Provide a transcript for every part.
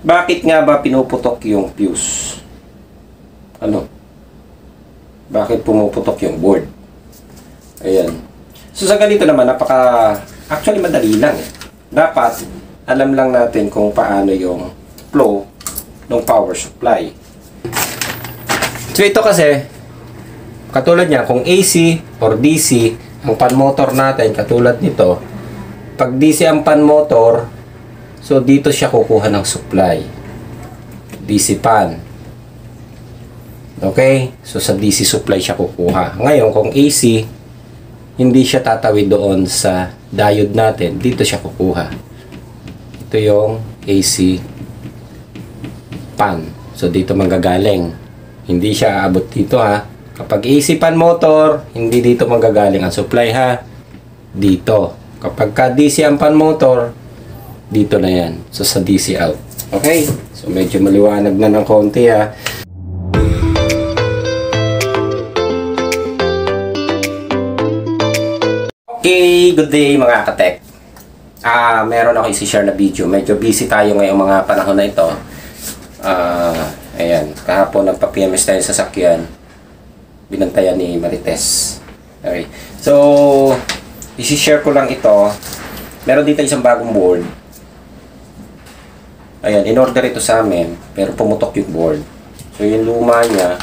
Bakit nga ba pinuputok yung fuse? Ano? Bakit pumuputok yung board? Ayan. So sa ganito naman, actually madali lang eh. Dapat, alam lang natin kung paano yung flow ng power supply. So ito kasi, katulad niya, kung AC or DC, ang pan motor natin, katulad nito, pag DC ang pan motor, so dito siya kukuha ng supply. DC pan. Okay? So sa DC supply siya kukuha. Ngayon, kung AC, hindi siya tatawid doon sa diode natin. Dito siya kukuha. Ito yung AC pan. So dito manggagaling. Hindi siya aabot dito ha. Kapag AC pan motor, hindi dito manggagaling ang supply ha. Dito. Kapag ka DC ang pan motor, dito na yan. So sa DC out. Okay? So medyo maliwanag na ng konti ha. Okay, good day mga katek. Meron ako isi-share na video. Medyo busy tayo ngayong mga panahon na ito. Ayan, kahapon nagpa-PMS tayo sa sakyan. Binantayan ni Marites. Okay. So, isi-share ko lang ito. Meron dito isang bagong board. Ayan, in-order ito sa amin. Pero pumutok yung board. So, yung luma niya.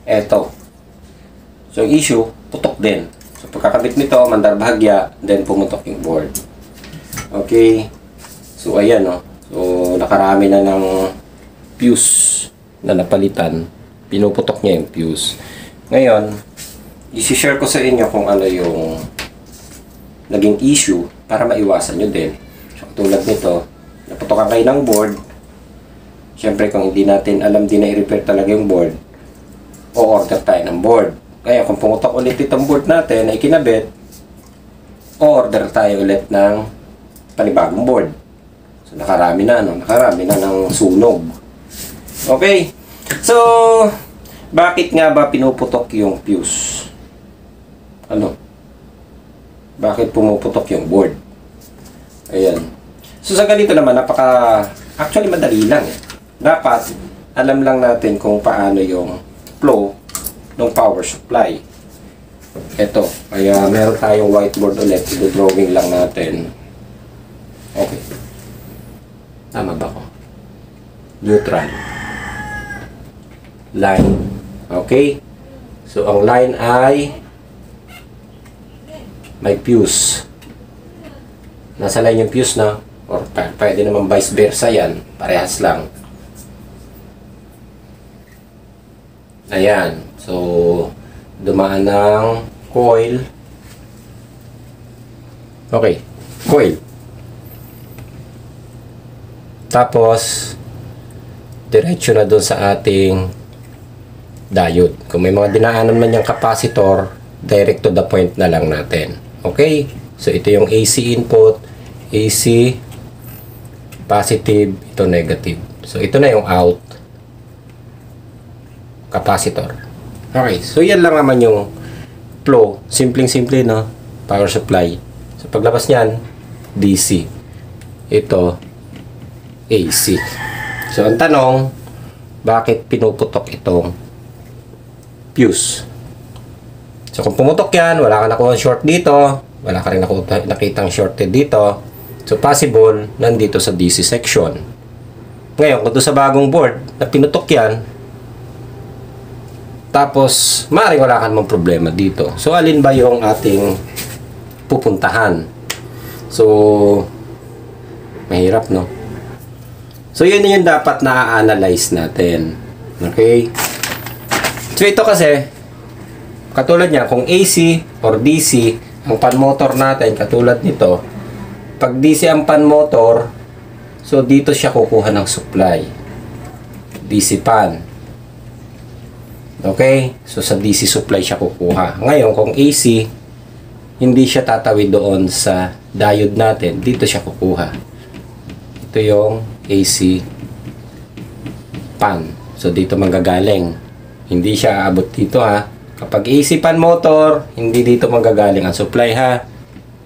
Eto. So, issue, putok din. So, pagkakabit nito, mandar bahagya, then pumutok yung board. Okay. So, ayan, no. So, nakarami na ng fuse na napalitan. Pinuputok niya yung fuse. Ngayon, isi-share ko sa inyo kung ano yung naging issue para maiwasan nyo din. So, tulad nito, naputokan kayo ng board. Siyempre, kung hindi natin alam din na i-repair talaga yung board, o-order tayo ng board. Kaya kung pumutok ulit itong board natin na ikinabit, o-order tayo ulit ng panibagong board. So, nakarami na ng sunog. Okay. So, bakit nga ba pinuputok yung fuse? Ano? Bakit pumuputok yung board? Ayan. So, sa ganito naman, actually madali lang eh. Dapat, alam lang natin kung paano yung flow ng power supply. Ito. Kaya, meron tayong whiteboard ulit. I-drawing lang natin. Okay. Tama ba ko? Neutral. Line. Okay? So, ang line ay may fuse. Nasa line yung fuse na. Or pwede naman vice versa yan. Parehas lang. Ayan. So, dumaan ng coil. Okay. Coil. Tapos, diretso na doon sa ating diode. Kung may mga dinaanan man yung capacitor, direct to the point na lang natin. Okay? So, ito yung AC input, AC, positive, ito negative. So, ito na yung out, capacitor. Okay. So, yan lang naman yung flow. Simpleng-simple, no? Power supply. So, paglabas niyan, DC. Ito, AC. So, ang tanong, bakit pinuputok itong fuse? So, kung pumutok yan, wala ka nakuha short dito, wala ka rin nakitang shorted dito, so, possible, nandito sa DC section. Ngayon, kung doon sa bagong board, na pinutok yan, tapos, maaaring wala ka namang problema dito. So, alin ba yung ating pupuntahan? So, mahirap, no? So, yun yung dapat na-analyze natin. Okay? So, ito kasi, katulad niya, kung AC or DC, ang pan motor natin, katulad nito, pag DC ang pan motor, so, dito siya kukuha ng supply. DC pan. Okay? So, sa DC supply siya kukuha. Ngayon, kung AC, hindi siya tatawid doon sa diode natin. Dito siya kukuha. Ito yung AC pan. So, dito manggagaling. Hindi siya aabot dito ha. Kapag AC pan motor, hindi dito manggagaling ang supply ha.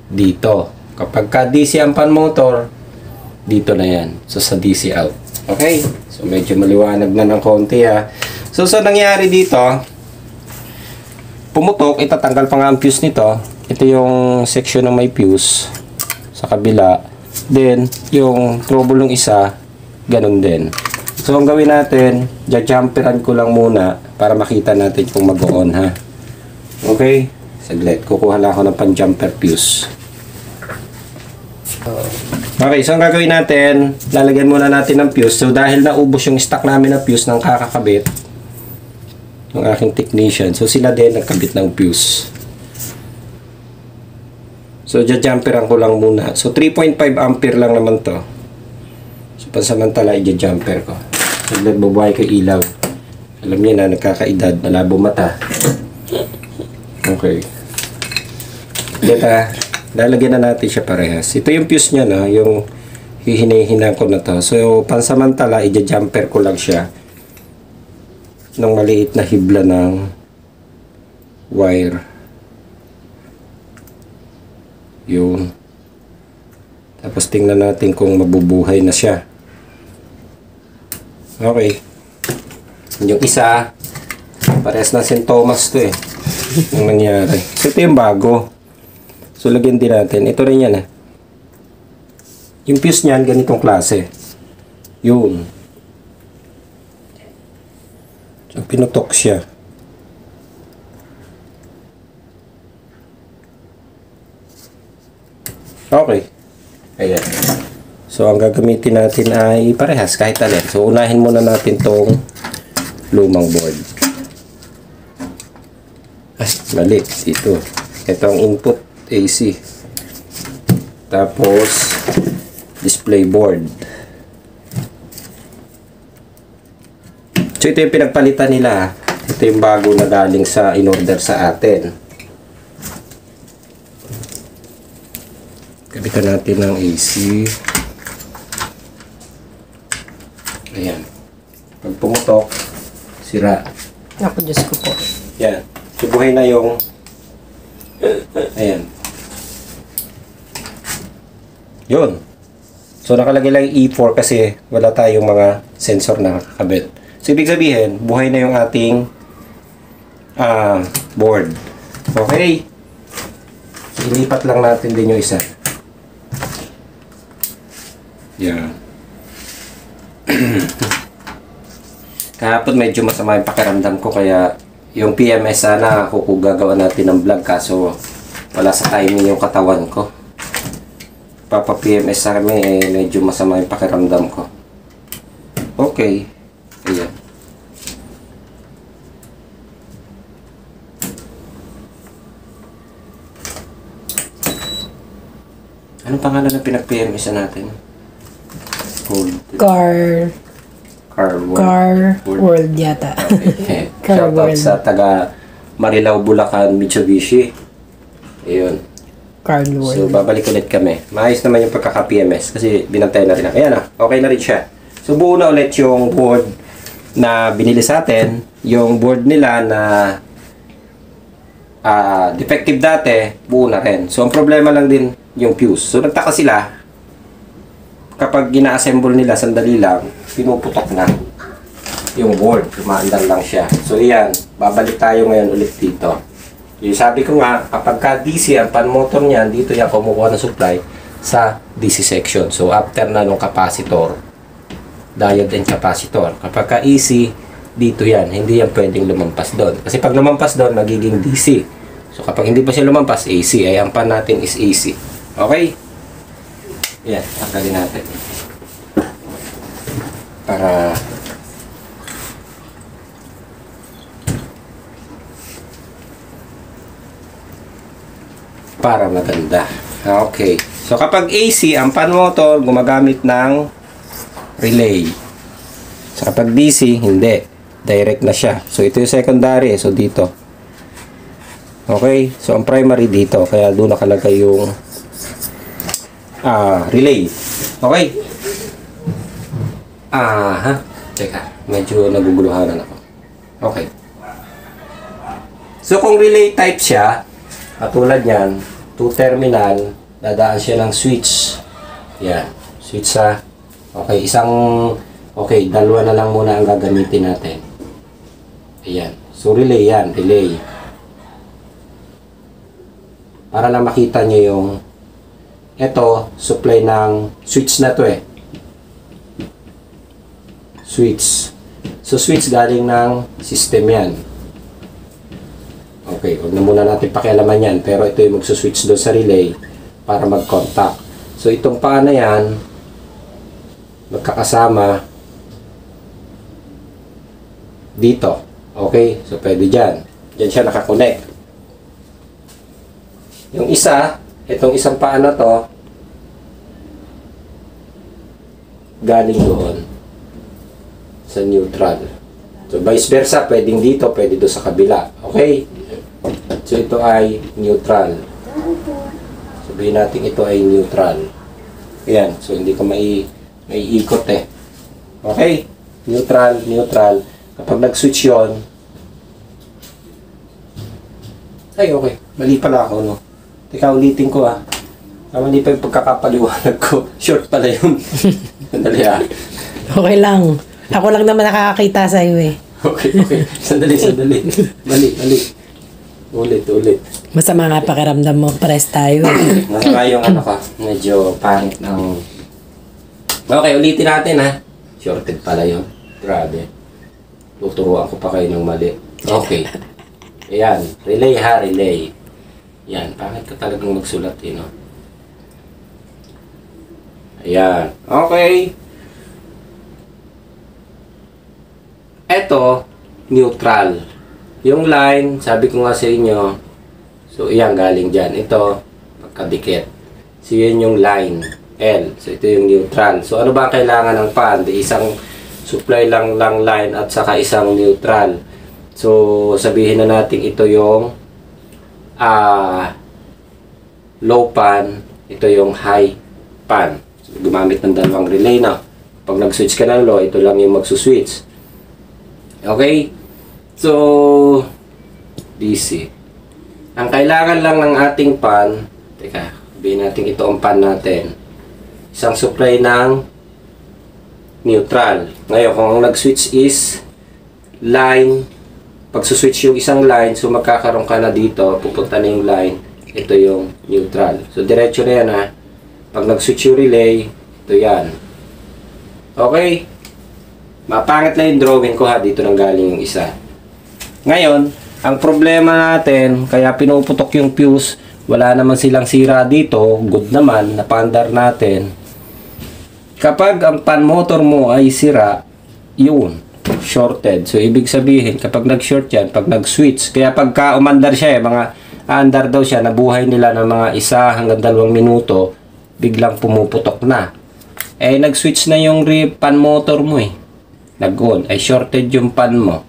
Dito. Kapag ka DC ang fan motor, dito na yan. So, sa DC out. Okay? So, medyo maliwanag na ng konti ha. So, nangyari dito, pumutok, itatanggal pa nga ang fuse nito. Ito yung section ng may fuse sa kabila. Then, yung trouble ng isa, ganun din. So, ang gawin natin, jumperan ko lang muna para makita natin kung mag-on ha. Okay? Saglit, kukuha lang ako ng pan-jumper fuse. Okay, so ang gagawin natin, lalagyan muna natin ng fuse. So, dahil naubos yung stock namin ng fuse ng kakakabit ng aking technician, so sila din nagkabit ng fuse. So, jumperan ko lang muna. So, 3.5 ampere lang naman to. So, pansamantala, i-jumper ko. So, nagbubuhay ko ilaw. Alam niyo na, nagkakaedad, malabo mata. Okay. Dito, lalagyan na natin siya parehas. Ito yung fuse niya, no? Yung hihinahinan ko na to. So, pansamantala, i-jumper ko lang siya ng maliit na hibla ng wire. Yun. Tapos, tingnan natin kung mabubuhay na siya. Okay. Yung isa, parehas na St. Thomas to eh. Yung nangyari. So, ito yung bago. So, lagyan din natin. Ito rin yan eh. Yung fuse niyan, ganitong klase. Yun. So, pinutok siya. Okay. Ayan. So, ang gagamitin natin ay parehas kahit alin. So, unahin muna natin tong lumang board. Ay, mali. Ito. Ito ang input AC. Tapos, display board. So, ito yung pinagpalitan nila. Ito yung bago na galing sa in-order sa atin. Kabitan natin ng AC. Ayan. Pag pumutok, sira. Ako, Diyos ko po. Yan. Subuhin na yung ayan. Yun. So, nakalagay lang E4 kasi wala tayong mga sensor na nakakabit. So, ibig sabihin, buhay na yung ating board. Okay. So, ilipat lang natin din yung isa. Yan. Kahapon medyo masama yung pakiramdam ko kaya yung PMS sana gagawa natin ng vlog kaso wala sa timing yung katawan ko. Papa PMS sa kami medyo masama yung pakiramdam ko. Okay. Ayan. Anong pangalan ng pinag-PMS natin? Car World yata. Okay. Car Shoutout World. sa taga Marilao, Bulacan, Mitsubishi. Ayun. Car World. So, babalik ulit kami. Maayos naman yung pagkaka-PMS kasi binantay na rin. Ayan na, okay na rin siya. So, buo na ulit yung board na binili sa atin. Yung board nila na defective dati, buo na rin. So, ang problema lang din yung fuse. So, nagtaka sila kapag gina-assemble nila, sandali lang, pinuputok na yung board. Kumaandar lang siya. So, iyan. Babalik tayo ngayon ulit dito. Yung sabi ko nga, kapag ka DC, ang pan motor niyan, dito yan kumukuha ng supply sa DC section. So, after na nung capacitor, diode and capacitor. Kapag ka AC, dito yan. Hindi yan pwedeng lumampas doon. Kasi pag lumampas doon, magiging DC. So, kapag hindi pa siya lumampas, AC. Ay, ang pan natin is AC. Okay? Yan, tanggalin natin. Para maganda. Okay. So, kapag AC, ang fan motor, gumagamit ng relay. So, kapag DC, hindi. Direct na siya. So, ito yung secondary. So, dito. Okay. So, ang primary dito. Kaya doon nakalagay yung relay. Okay. Teka. Medyo naguguluhanan ako. Okay. So, kung relay type siya, katulad yan, 2 terminal, dadaan siya ng switch. Yan. Switch sa. Okay, okay, dalawa na lang muna ang gagamitin natin. Ayan. So, relay yan. Relay. Para lang makita nyo yung ito, supply ng switch na to eh. Switch. So, switch galing ng system yan. Okay, huwag na muna natin pakialaman yan. Pero ito yung magsuswitch doon sa relay para mag-contact. So, itong paa na yan, magkakasama dito. Okay, so pwede dyan. Dyan siya nakakonect. Yung isa, itong isang paa na to, galing doon sa neutral. So, vice versa, pwedeng dito, pwede doon sa kabila. Okay? So, ito ay neutral. Sabihin natin ito ay neutral. Ayan. So, hindi ko maiikot eh. Okay? Neutral, neutral. Kapag nag-switch yun, ay, okay. Mali pala ako, no? Teka, ulitin ko, ah. Mali pa yung pagkakapaliwanag ko. Short pala yun. Sandali, ah. Okay lang. Ako lang naman nakakakita sa iyo eh. Okay. Sandali. Mali. Ulit. Masama nga pakiramdam mo. Pares tayo eh. Masama yung ano ka. Medyo pangit ng... Okay, ulitin natin ha. Shorted pala yun. Grabe. Tuturuan ko pa kayo ng mali. Okay. Ayan. Relay ha, relay. Yan. Pangit ka talagang magsulat eh, no? Ayan. Okay. Ito, neutral. Yung line, sabi ko nga sa inyo, so iyan galing dyan. Ito, pagkadikit. So yun yung line, L. So ito yung neutral. So ano ba ang kailangan ng pan? Isang supply lang line at saka isang neutral. So sabihin na natin ito yung low pan, ito yung high pan. So, gumamit ng dalawang relay na. Pag nag-switch ka ng low, ito lang yung magsuswitch. Okay? So, DC. Ang kailangan lang ng ating pan, teka, sabihin natin ito ang pan natin. Isang supply ng neutral. Ngayon, kung ang nag-switch is line, pag switch yung isang line, so magkakaroon ka na dito, pupunta na yung line, ito yung neutral. So, diretso na yan ha. Pag nag-switch yung relay, ito yan. Okay? Mapangit na yung drawing ko ha, dito nang galing yung isa. Ngayon, ang problema natin, kaya pinuputok yung fuse, wala naman silang sira dito, good naman, napandar natin. Kapag ang pan motor mo ay sira, yun, shorted. So, ibig sabihin, kapag nag-short yan, pag nag-switch, kaya pagka umandar siya, mga andar daw siya, nabuhay nila ng mga 1 hanggang 2 minuto, biglang pumuputok na. Eh, nag-switch na yung pan motor mo eh. Nag-on, ay shorted yung pan mo.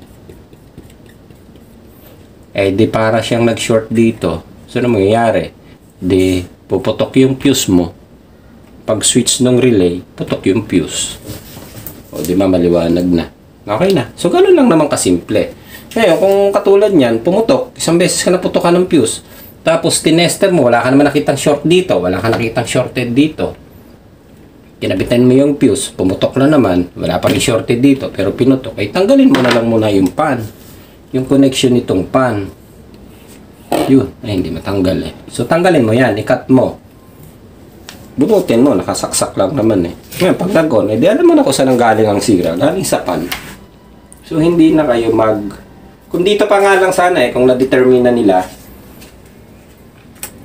Eh, di para siyang nag-short dito. So, ano mangyayari? Di, puputok yung fuse mo. Pag switch ng relay, putok yung fuse. O, di ba, maliwanag na. Okay na. So, gano'n lang naman kasimple. Ngayon, kung katulad niyan, pumutok, isang beses ka naputokan ng fuse. Tapos, tinester mo, wala ka naman nakitang short dito, wala ka nakitang shorted dito. Kinabitan mo yung fuse, pumutok na naman, wala pa rin shorted dito, pero pinutok. Ay, tanggalin mo na lang muna yung pan. Yung connection nitong pan. Yun. Ay, hindi matanggal eh. So, tanggalin mo yan. I-cut mo. Bunutin mo. Nakasaksak lang naman eh. Ngayon, pag nag-on, eh, di alam mo na kung saan ang galing ang sira. Galing sa pan. So, hindi na kayo kung dito pa nga lang sana eh, kung na-determine na nila,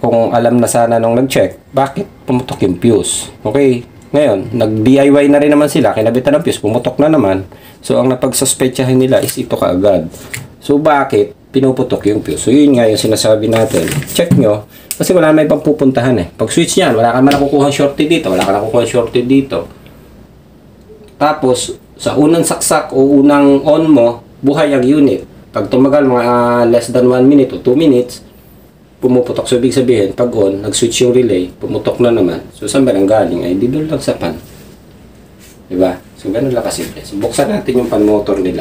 kung alam na sana nung nag-check, bakit pumutok yung fuse? Okay. Ngayon, nag-DIY na rin naman sila. Kinabitan ng fuse, pumutok na naman. So, ang napagsuspetsahin nila is ito kaagad. So, bakit pinuputok yung fuse? So, yun nga yung sinasabi natin. Check nyo. Kasi wala na ibang pupuntahan eh. Pag switch niyan, wala ka naman nakukuha shorted dito. Wala ka nakukuha shorted dito. Tapos, sa unang saksak o unang on mo, buhay ang unit. Pag tumagal mga less than 1 minute o 2 minutes, pumuputok. So, ibig sabihin, pag on, nag-switch yung relay, pumutok na naman. So, saan ba nang galing? Ay, di doon lang sa pan. Diba? So, ganun lang kasimple. So, buksan natin yung pan motor nila.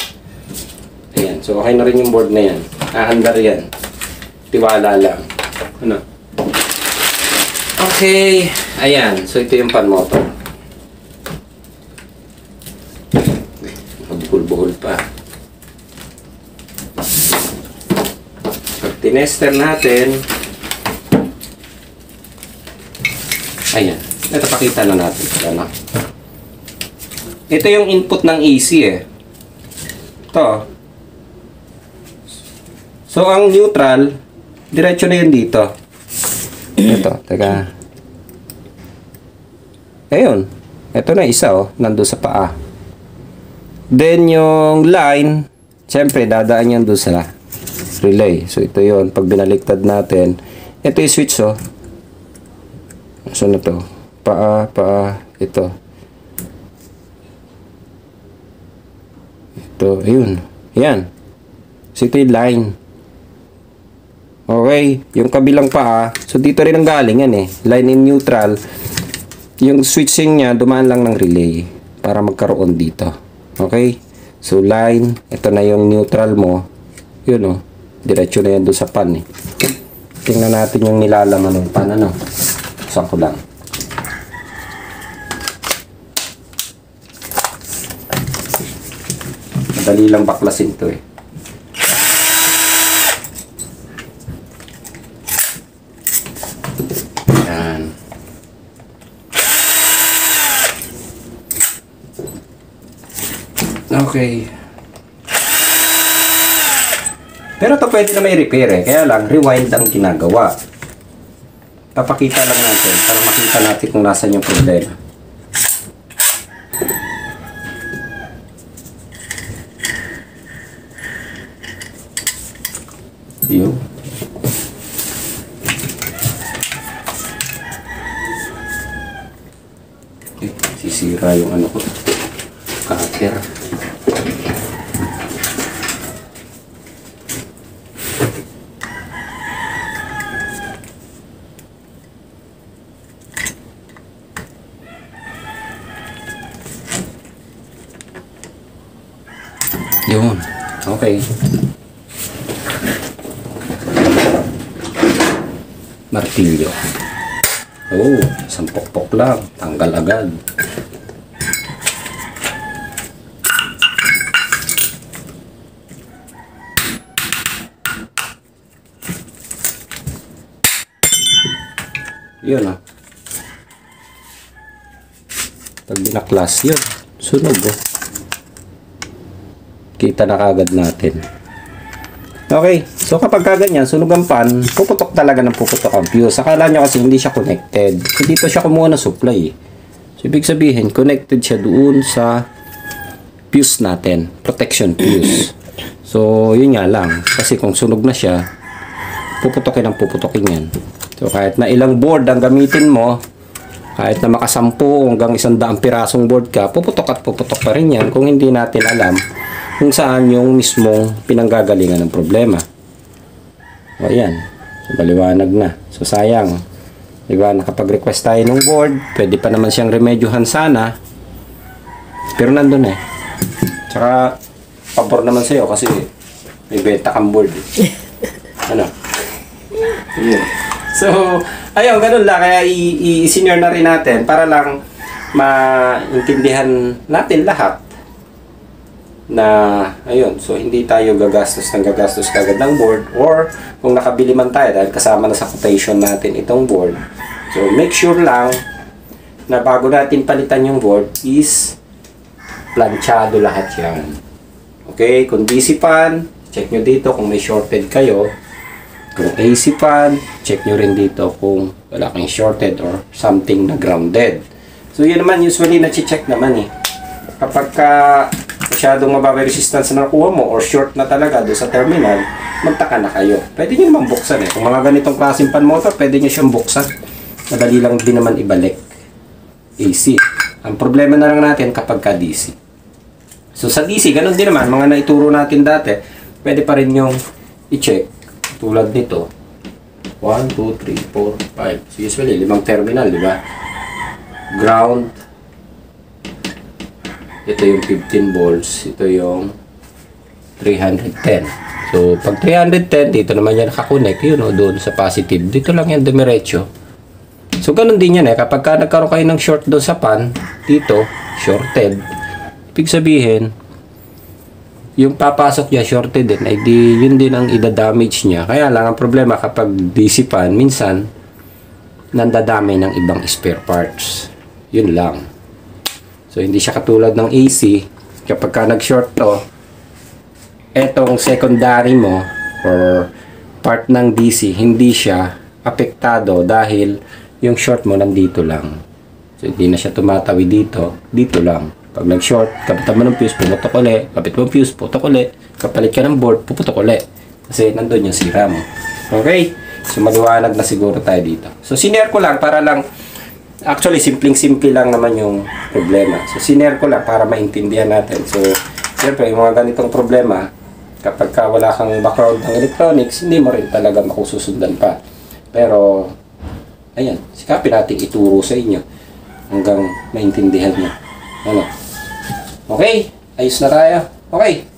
Ayan. So, okay na rin yung board na yan. Aandar yan. Tiwala lang. Ano? Okay, ayan. So, ito yung fan motor. Buhol-buhol pa. Pag tinester natin, ayan. Ito, pakita na natin. Ano? Ito yung input ng AC eh. Ito. So, ang neutral, diretso na yun dito. Ito, teka. Ayun. Ito na isa oh, nandun sa paa. Then, yung line, siyempre, dadaan yan doon sa relay. So, ito yun. Pag binaliktad natin, ito yung switch oh. So, na to? Paa, ito. Ito, ayun. Yan. So, ito yung line. Okay, yung kabilang paa. So, dito rin ang galing yan eh. Line in neutral. Yung switching niya, dumaan lang ng relay para magkaroon dito. Okay? So, line. Ito na yung neutral mo. Yun oh. Diretso na yan doon sa pan eh. Tingnan natin yung nilalaman ng pan. Ano? Saan ko lang. Madali lang baklasin to eh. Yan. Okay. Pero ito pwede na may repair eh. Kaya lang, rewind ang ginagawa. Papakita lang natin para makita natin kung nasan yung problema. Yun. Okay, sisira yung ano ko. Cutter. Yun. Okay. Martilyo. Oh, isang pokpok lang. Tanggal agad. Yun ah. Pag binaklas yun, sunog oh. Kita na kagad natin. Okay, so kapag kaganyan, sunog ang pan, puputok talaga ng puputok ang fuse. Akala nyo kasi hindi siya connected. So, dito siya kumuha ng supply. So, ibig sabihin, connected siya doon sa fuse natin. Protection fuse. So, yun nga lang. Kasi kung sunog na siya, puputokin ang puputokin yan. So, kahit na ilang board ang gamitin mo, kahit na makasampu hanggang 100 pirasong board ka, puputok at puputok pa rin yan kung hindi natin alam kung saan yung mismong pinanggagalingan ng problema. O yan. So, maliwanag na. So, sayang. Diba, nakapag-request tayo ng board, pwede pa naman siyang remedyohan sana. Pero nandun eh. Tsaka, pabor naman sa'yo kasi may benta kang board eh. Ano? Yeah. So, ayun, ganun lang. Kaya i-senior na rin natin para lang maintindihan natin lahat na, ayun, so hindi tayo gagastos kagad ng board, or kung nakabili man tayo dahil kasama na sa quotation natin itong board. So, make sure lang na bago natin palitan yung board is planchado lahat yan. Okay, kung DC fan, check nyo dito kung may shorted kayo. Kung AC fan, check nyo rin dito kung wala kang shorted or something na grounded. So, yun naman, usually na-check naman eh. Kapag masyadong mababa resistance na nakuha mo or short na talaga doon sa terminal, magtaka na kayo. Pwede nyo naman buksan eh. Kung mga ganitong klaseng fan motor, pwede nyo siyang buksan. Madali lang din naman ibalik. AC. Ang problema na lang natin kapag ka DC. So sa DC, ganun din naman, mga naituro natin dati, pwede pa rin yung i-check. Tulad nito. 1, 2, 3, 4, 5. So usually, 5 terminal, di ba? Ground. Ito yung 15 volts. Ito yung 310. So, pag 310, dito naman yan nakakonect. Yun o, doon sa positive. Dito lang yan dumiretso. So, ganun din yan kapag ka nagkaroon kayo ng short doon sa pan, dito, shorted, ibig sabihin, yung papasok niya shorted din, ay di, yun din ang ida-damage niya. Kaya lang, ang problema kapag DC pan, minsan, nandadamay ng ibang spare parts. Yun lang. So, hindi siya katulad ng AC. Kapag ka nag-short to, etong secondary mo, or part ng DC, hindi siya apektado dahil yung short mo nandito lang. So, hindi na siya tumatawi dito. Dito lang. Pag nag-short, kapitan mo ng fuse, pumutok ulit. Kapit mo ng fuse, putok ulit. Kapalit ka ng board, puputok ulit. Kasi nandun yung sira mo. Okay? So, maliwanag na siguro tayo dito. So, sinare ko lang para lang, actually, simpleng-simple lang naman yung problema. So, sinare ko lang para maintindihan natin. So, siyempre, yung mga ganitong problema, kapag ka wala kang background ng electronics, hindi mo rin talaga makususundan pa. Pero, ayan, sikapin natin ituro sa inyo hanggang maintindihan nyo. Ano? Okay, ayos na tayo. Okay.